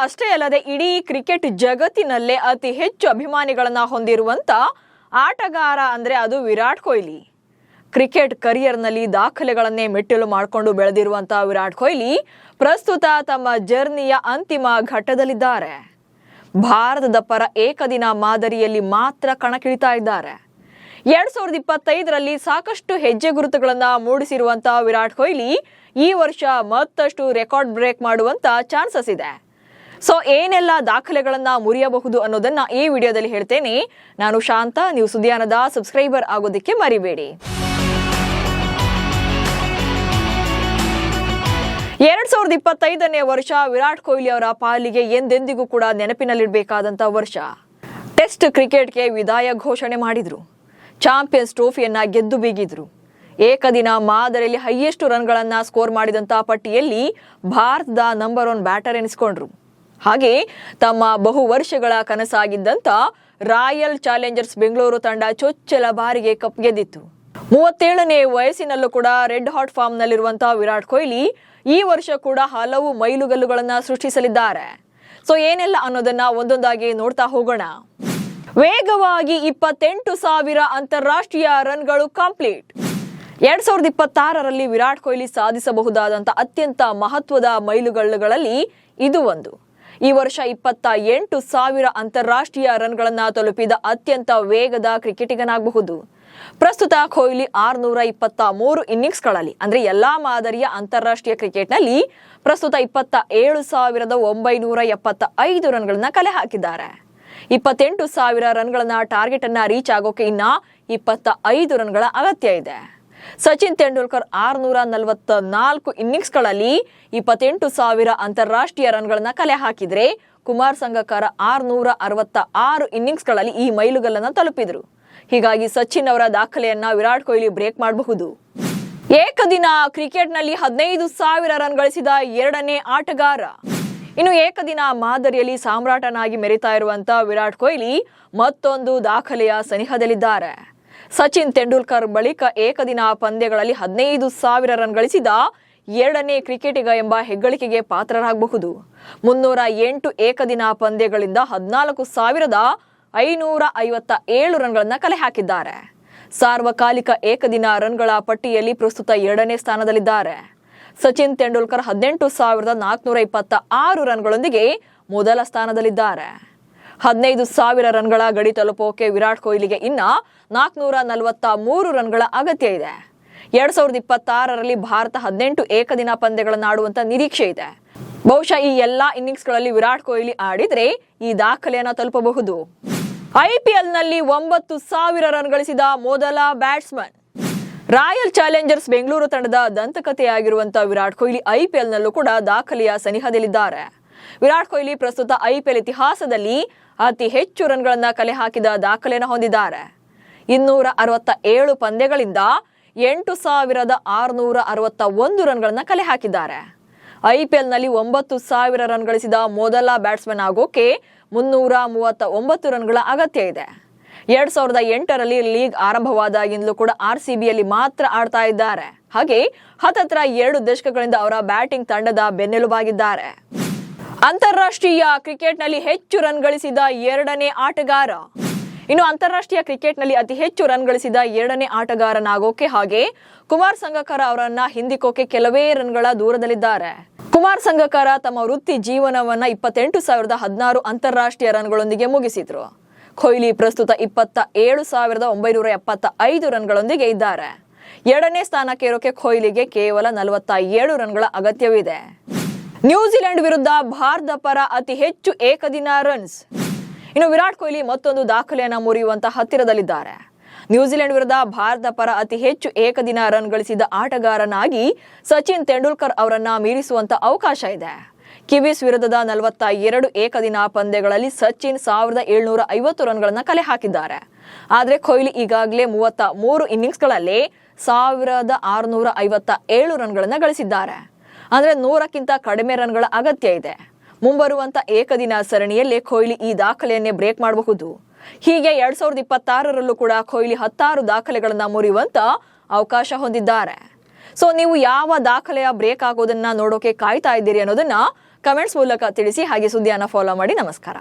ಅಷ್ಟೇ ಅಲ್ಲದೆ ಇಡೀ ಕ್ರಿಕೆಟ್ ಜಗತ್ತಿನಲ್ಲೇ ಅತಿ ಹೆಚ್ಚು ಅಭಿಮಾನಿಗಳನ್ನ ಹೊಂದಿರುವಂತ ಆಟಗಾರ ಅಂದ್ರೆ ಅದು ವಿರಾಟ್ ಕೊಹ್ಲಿ. ಕ್ರಿಕೆಟ್ ಕರಿಯರ್ನಲ್ಲಿ ದಾಖಲೆಗಳನ್ನೇ ಮೆಟ್ಟಿಲು ಮಾಡಿಕೊಂಡು ಬೆಳೆದಿರುವಂತಹ ವಿರಾಟ್ ಕೊಹ್ಲಿ ಪ್ರಸ್ತುತ ತಮ್ಮ ಜರ್ನಿಯ ಅಂತಿಮ ಘಟ್ಟದಲ್ಲಿದ್ದಾರೆ. ಭಾರತದ ಪರ ಏಕದಿನ ಮಾದರಿಯಲ್ಲಿ ಮಾತ್ರ ಕಣಕ್ಕಿಳಿತಾ ಇದ್ದಾರೆ. 2025ರಲ್ಲಿ ಸಾಕಷ್ಟು ಹೆಜ್ಜೆ ಗುರುತುಗಳನ್ನ ಮೂಡಿಸಿರುವಂತಹ ವಿರಾಟ್ ಕೊಹ್ಲಿ ಈ ವರ್ಷ ಮತ್ತಷ್ಟು ರೆಕಾರ್ಡ್ ಬ್ರೇಕ್ ಮಾಡುವಂತ ಚಾನ್ಸಸ್ ಇದೆ. ಸೊ ಏನೆಲ್ಲ ದಾಖಲೆಗಳನ್ನ ಮುರಿಯಬಹುದು ಅನ್ನೋದನ್ನ ಈ ವಿಡಿಯೋದಲ್ಲಿ ಹೇಳ್ತೇನೆ. ನಾನು ಶಾಂತ, ನೀವು ಸುದ್ದಿಯಾನದ ಸಬ್ಸ್ಕ್ರೈಬರ್ ಆಗೋದಕ್ಕೆ ಮರಿಬೇಡಿ. 2025ನೇ ವರ್ಷ ವಿರಾಟ್ ಕೊಹ್ಲಿ ಅವರ ಪಾಲಿಗೆ ಎಂದೆಂದಿಗೂ ಕೂಡ ನೆನಪಿನಲ್ಲಿಡಬೇಕಾದಂತ ವರ್ಷ. ಟೆಸ್ಟ್ ಕ್ರಿಕೆಟ್ಗೆ ವಿದಾಯ ಘೋಷಣೆ ಮಾಡಿದ್ರು. ಚಾಂಪಿಯನ್ಸ್ ಟ್ರೋಫಿಯನ್ನ ಗೆದ್ದು ಬೀಗಿದ್ರು. ಏಕದಿನ ಮಾದರಿಯಲ್ಲಿ ಹೈಯೆಸ್ಟ್ ರನ್ಗಳನ್ನ ಸ್ಕೋರ್ ಮಾಡಿದಂತ ಪಟ್ಟಿಯಲ್ಲಿ ಭಾರತದ ನಂಬರ್ 1 ಬ್ಯಾಟರ್ ಎನಿಸಿಕೊಂಡ್ರು. ಹಾಗೆ ತಮ್ಮ ಬಹು ವರ್ಷಗಳ ಕನಸಾಗಿದ್ದಂತ ರಾಯಲ್ ಚಾಲೆಂಜರ್ಸ್ ಬೆಂಗಳೂರು ತಂಡ ಚೊಚ್ಚಲ ಬಾರಿಗೆ ಕಪ್ ಗೆದ್ದಿತ್ತು. 37ನೇ ವಯಸ್ಸಿನಲ್ಲೂ ಕೂಡ ರೆಡ್ ಹಾಟ್ ಫಾರ್ಮ್ ನಲ್ಲಿರುವಂತಹ ವಿರಾಟ್ ಕೊಹ್ಲಿ ಈ ವರ್ಷ ಕೂಡ ಹಲವು ಮೈಲುಗಲ್ಲುಗಳನ್ನ ಸೃಷ್ಟಿಸಲಿದ್ದಾರೆ. ಸೊ ಏನೆಲ್ಲ ಅನ್ನೋದನ್ನ ಒಂದೊಂದಾಗಿ ನೋಡ್ತಾ ಹೋಗೋಣ. ವೇಗವಾಗಿ 28,000 ಅಂತಾರಾಷ್ಟ್ರೀಯ ರನ್ಗಳು ಕಂಪ್ಲೀಟ್. 2026ರಲ್ಲಿ ವಿರಾಟ್ ಕೊಹ್ಲಿ ಸಾಧಿಸಬಹುದಾದಂತ ಅತ್ಯಂತ ಮಹತ್ವದ ಮೈಲುಗಲ್ಲುಗಳಲ್ಲಿ ಇದು ಒಂದು. ಈ ವರ್ಷ 28,000 ಅಂತಾರಾಷ್ಟ್ರೀಯ ರನ್ಗಳನ್ನ ತಲುಪಿದ ಅತ್ಯಂತ ವೇಗದ ಕ್ರಿಕೆಟಿಗನಾಗಬಹುದು. ಪ್ರಸ್ತುತ ಕೊಹ್ಲಿ 623 ಇನ್ನಿಂಗ್ಸ್ಗಳಲ್ಲಿ ಅಂದ್ರೆ ಎಲ್ಲಾ ಮಾದರಿಯ ಅಂತಾರಾಷ್ಟ್ರೀಯ ಕ್ರಿಕೆಟ್ನಲ್ಲಿ ಪ್ರಸ್ತುತ 27,975 ರನ್ಗಳನ್ನ ಕಲೆ ಹಾಕಿದ್ದಾರೆ. 28,000 ರನ್ಗಳನ್ನ ಟಾರ್ಗೆಟ್ ಅನ್ನ ರೀಚ್ ಆಗೋಕೆ ಇನ್ನ 25 ರನ್ಗಳ ಅಗತ್ಯ ಇದೆ. ಸಚಿನ್ ತೆಂಡೂಲ್ಕರ್ 644 ಇನ್ನಿಂಗ್ಸ್ಗಳಲ್ಲಿ 28,000 ಅಂತಾರಾಷ್ಟ್ರೀಯ ರನ್ಗಳನ್ನ ಕಲೆ ಹಾಕಿದ್ರೆ, ಕುಮಾರ್ ಸಂಗಕಾರ 666 ಇನ್ನಿಂಗ್ಸ್ಗಳಲ್ಲಿ ಈ ಮೈಲುಗಲ್ಲನ್ನ ತಲುಪಿದ್ರು. ಹೀಗಾಗಿ ಸಚಿನ್ ಅವರ ದಾಖಲೆಯನ್ನ ವಿರಾಟ್ ಕೊಹ್ಲಿ ಬ್ರೇಕ್ ಮಾಡಬಹುದು. ಏಕದಿನ ಕ್ರಿಕೆಟ್ನಲ್ಲಿ 15,000 ರನ್ ಗಳಿಸಿದ 2ನೇ ಆಟಗಾರ. ಇನ್ನು ಏಕದಿನ ಮಾದರಿಯಲ್ಲಿ ಸಾಮ್ರಾಟನಾಗಿ ಮೆರಿತಾ ಇರುವಂತಹ ವಿರಾಟ್ ಕೊಹ್ಲಿ ಮತ್ತೊಂದು ದಾಖಲೆಯ ಸನಿಹದಲ್ಲಿದ್ದಾರೆ. ಸಚಿನ್ ತೆಂಡೂಲ್ಕರ್ ಬಳಿಕ ಏಕದಿನ ಪಂದ್ಯಗಳಲ್ಲಿ 15,000 ರನ್ ಗಳಿಸಿದ 2ನೇ ಕ್ರಿಕೆಟಿಗ ಎಂಬ ಹೆಗ್ಗಳಿಕೆಗೆ ಪಾತ್ರರಾಗಬಹುದು. 308 ಏಕದಿನ ಪಂದ್ಯಗಳಿಂದ 14,557 ರನ್ಗಳನ್ನ ಕಲೆ ಹಾಕಿದ್ದಾರೆ. ಸಾರ್ವಕಾಲಿಕ ಏಕದಿನ ರನ್ಗಳ ಪಟ್ಟಿಯಲ್ಲಿ ಪ್ರಸ್ತುತ 2ನೇ ಸ್ಥಾನದಲ್ಲಿದ್ದಾರೆ. ಸಚಿನ್ ತೆಂಡೂಲ್ಕರ್ 18,426 ರನ್ಗಳೊಂದಿಗೆ ಮೊದಲ ಸ್ಥಾನದಲ್ಲಿದ್ದಾರೆ. 15,000 ರನ್ಗಳ ಗಡಿ ತಲುಪೋಕೆ ವಿರಾಟ್ ಕೊಹ್ಲಿಗೆ ಇನ್ನ 443 ರನ್ಗಳ ಅಗತ್ಯ ಇದೆ. 2026ರಲ್ಲಿ ಭಾರತ 18 ಏಕದಿನ ಪಂದ್ಯಗಳನ್ನು ಆಡುವಂತ ನಿರೀಕ್ಷೆ ಇದೆ. ಬಹುಶಃ ಈ ಎಲ್ಲಾ ಇನ್ನಿಂಗ್ಸ್ಗಳಲ್ಲಿ ವಿರಾಟ್ ಕೊಹ್ಲಿ ಆಡಿದ್ರೆ ಈ ದಾಖಲೆಯನ್ನ ತಲುಪಬಹುದು. ಐಪಿಎಲ್ನಲ್ಲಿ 9,000 ರನ್ ಗಳಿಸಿದ ಮೊದಲ ಬ್ಯಾಟ್ಸ್ಮನ್. ರಾಯಲ್ ಚಾಲೆಂಜರ್ಸ್ ಬೆಂಗಳೂರು ತಂಡದ ದಂತಕಥೆಯಾಗಿರುವಂತಹ ವಿರಾಟ್ ಕೊಹ್ಲಿ ಐಪಿಎಲ್ನಲ್ಲೂ ಕೂಡ ದಾಖಲೆಯ ಸನಿಹದಲ್ಲಿದ್ದಾರೆ. ವಿರಾಟ್ ಕೊಹ್ಲಿ ಪ್ರಸ್ತುತ ಐಪಿಎಲ್ ಇತಿಹಾಸದಲ್ಲಿ ಅತಿ ಹೆಚ್ಚು ರನ್ಗಳನ್ನ ಕಲೆ ಹಾಕಿದ ದಾಖಲೆಯನ್ನು ಹೊಂದಿದ್ದಾರೆ. 267 ಪಂದ್ಯಗಳಿಂದ 8,661 ರನ್ಗಳನ್ನ ಕಲೆ ಹಾಕಿದ್ದಾರೆ. ಐಪಿಎಲ್ನಲ್ಲಿ 9,000 ರನ್ ಗಳಿಸಿದ ಮೊದಲ ಬ್ಯಾಟ್ಸ್ಮನ್ ಆಗೋಕೆ 339 ರನ್ಗಳ ಅಗತ್ಯ ಇದೆ. 2008ರಲ್ಲಿ ಲೀಗ್ ಆರಂಭವಾದಾಗಿಂದಲೂ ಕೂಡ RCBಯಲ್ಲಿ ಮಾತ್ರ ಆಡ್ತಾ ಇದ್ದಾರೆ. ಹಾಗೆ ಹತ್ತತ್ರ 2 ದಶಕಗಳಿಂದ ಅವರ ಬ್ಯಾಟಿಂಗ್ ತಂಡದ ಬೆನ್ನೆಲುಬಾಗಿದ್ದಾರೆ. ಅಂತಾರಾಷ್ಟ್ರೀಯ ಕ್ರಿಕೆಟ್ನಲ್ಲಿ ಹೆಚ್ಚು ರನ್ ಗಳಿಸಿದ 2ನೇ ಆಟಗಾರ. ಇನ್ನು ಅಂತಾರಾಷ್ಟ್ರೀಯ ಕ್ರಿಕೆಟ್ನಲ್ಲಿ ಅತಿ ಹೆಚ್ಚು ರನ್ ಗಳಿಸಿದ 2ನೇ ಆಟಗಾರನಾಗೋಕೆ ಹಾಗೆ ಕುಮಾರ್ ಸಂಗಕಾರ ಅವರನ್ನ ಹಿಂದಿಕ್ಕೋಕೆ ಕೆಲವೇ ರನ್ಗಳ ದೂರದಲ್ಲಿದ್ದಾರೆ. ಕುಮಾರ್ ಸಂಗಕಾರ ತಮ್ಮ ವೃತ್ತಿ ಜೀವನವನ್ನ 28,016 ಅಂತಾರಾಷ್ಟ್ರೀಯ ರನ್ಗಳೊಂದಿಗೆ ಮುಗಿಸಿದ್ರು. ಕೊಹ್ಲಿ ಪ್ರಸ್ತುತ 27,975 ರನ್ಗಳೊಂದಿಗೆ ಇದ್ದಾರೆ. 2ನೇ ಸ್ಥಾನಕ್ಕೆ ಇರೋಕೆ ಕೊಹ್ಲಿಗೆ ಕೇವಲ 47 ರನ್ಗಳ ಅಗತ್ಯವಿದೆ. ನ್ಯೂಜಿಲೆಂಡ್ ವಿರುದ್ಧ ಭಾರತ ಪರ ಅತಿ ಹೆಚ್ಚು ಏಕದಿನ ರನ್ಸ್. ಇನ್ನು ವಿರಾಟ್ ಕೊಹ್ಲಿ ಮತ್ತೊಂದು ದಾಖಲೆಯನ್ನ ಮುರಿಯುವಂತ ಹತ್ತಿರದಲ್ಲಿದ್ದಾರೆ. ನ್ಯೂಜಿಲೆಂಡ್ ವಿರುದ್ಧ ಭಾರತ ಪರ ಅತಿ ಹೆಚ್ಚು ಏಕದಿನ ರನ್ ಗಳಿಸಿದ ಆಟಗಾರನಾಗಿ ಸಚಿನ್ ತೆಂಡೂಲ್ಕರ್ ಅವರನ್ನ ಮೀರಿಸುವಂತ ಅವಕಾಶ ಇದೆ. ಕಿವೀಸ್ ವಿರುದ್ಧದ 42 ಏಕದಿನ ಪಂದ್ಯಗಳಲ್ಲಿ ಸಚಿನ್ 1,750 ರನ್ಗಳನ್ನ ಕಲೆ ಹಾಕಿದ್ದಾರೆ. ಆದ್ರೆ ಕೊಹ್ಲಿ ಈಗಾಗಲೇ 33 ಇನ್ನಿಂಗ್ಸ್ಗಳಲ್ಲಿ 1,657 ರನ್ಗಳನ್ನ ಗಳಿಸಿದ್ದಾರೆ. ಅಂದ್ರೆ 100ಕ್ಕಿಂತ ಕಡಿಮೆ ರನ್ಗಳ ಅಗತ್ಯ ಇದೆ. ಮುಂಬರುವಂತ ಏಕದಿನ ಸರಣಿಯಲ್ಲಿ ಕೊಹ್ಲಿ ಈ ದಾಖಲೆಯನ್ನೇ ಬ್ರೇಕ್ ಮಾಡಬಹುದು. ಹೀಗೆ 2026ರಲ್ಲೂ ಕೂಡ ಕೊಹ್ಲಿ 16 ದಾಖಲೆಗಳನ್ನ ಮುರಿಯುವಂತ ಅವಕಾಶ ಹೊಂದಿದ್ದಾರೆ. ಸೊ ನೀವು ಯಾವ ದಾಖಲೆಯ ಬ್ರೇಕ್ ಆಗೋದನ್ನ ನೋಡೋಕೆ ಕಾಯ್ತಾ ಇದ್ದೀರಿ ಅನ್ನೋದನ್ನ ಕಮೆಂಟ್ಸ್ ಮೂಲಕ ತಿಳಿಸಿ. ಹಾಗೆ ಸುದ್ದಿಯನ್ನ ಫಾಲೋ ಮಾಡಿ. ನಮಸ್ಕಾರ.